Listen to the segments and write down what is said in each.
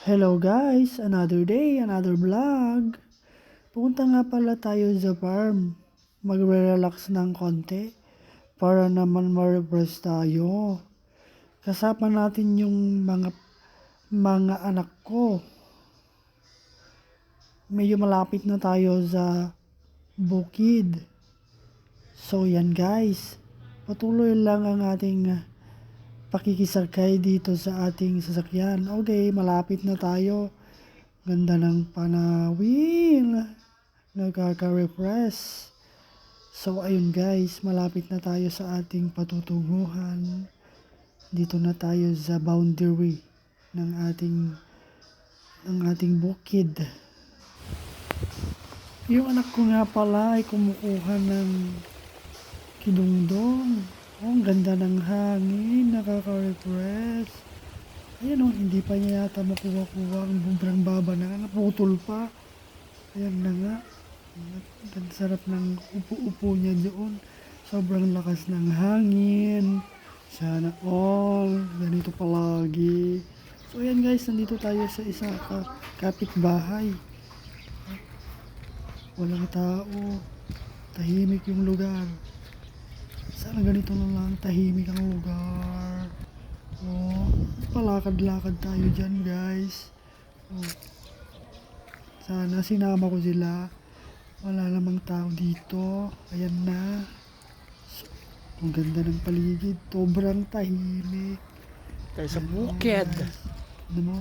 Hello guys, another day, another vlog. Pupunta nga pala tayo sa farm. Magre-relax ng konti para naman ma-refresh tayo. Kasama natin yung mga anak ko. Medyo malapit na tayo sa bukid. So yan guys, patuloy lang ang ating pakikisakay dito sa ating sasakyan. Okay, malapit na tayo. Ganda ng panawin. Nakaka-refresh. So ayun guys, malapit na tayo sa ating patutunguhan. Dito na tayo sa boundary ng ating bukid. Yung anak ko nga pala ay kumukuha ng kidungdong. Oh, ang ganda ng hangin, nakaka-refresh. Ayan oh, hindi pa niya yata makuha-kuha. Ang bubrang baba na, naputol pa. Ayan na nga. Ang sarap ng upo-upo niya doon. Sobrang lakas ng hangin. Sana all. Ganito palagi. So ayan guys, nandito tayo sa isang kapitbahay. Walang tao. Tahimik yung lugar. Sana ganito na lang, tahimik ang lugar. Oh, palakad-lakad tayo dyan guys. Oh. Sana sinama ko sila. Wala namang tao dito. Ayan na. So, ang ganda ng paligid. Sobrang tahimik. Tayo sa bukid. Ano mo?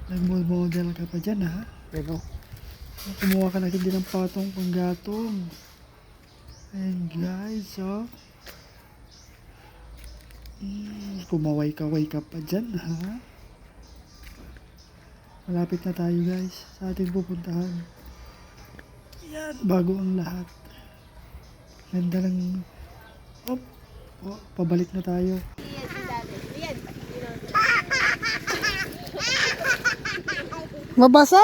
Nag-model ka pa dyan ha? Pero, Kumuha ka na din ng patong panggatong. Ayan guys, oh. Kumaway-kaway ka pa dyan, ha? Malapit na tayo guys sa ating pupuntahan. Yan, bago ang lahat. Ganda ng... Oh, pabalik na tayo. Mabasa!